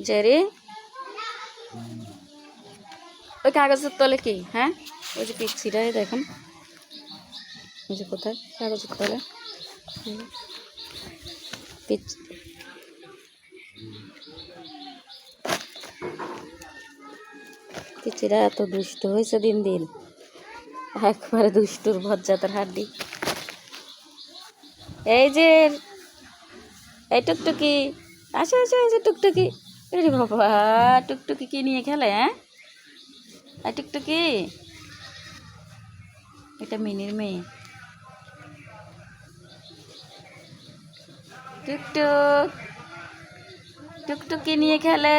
Jerry ওই কাগজের তলে কি? হ্যাঁ, ওই যে পিচ্ছিটা দেখেন, ওই যে কোথায় কাগজের তলে পিচ্ছিরা এত দুষ্ট হয়েছে দিন দিন, একবারে দুষ্টুর ভজ্জাতের হাড্ডি। এই যে এই টুকটুকি, আসো আসো, এই যে টুকটুকি, আরে বাবা টুকটুকি কি নিয়ে খেলে? হ্যাঁ, এই টুকটুকি, এটা মিনির মেয়ে। টুকটুক, টুকটুকি নিয়ে খেলে।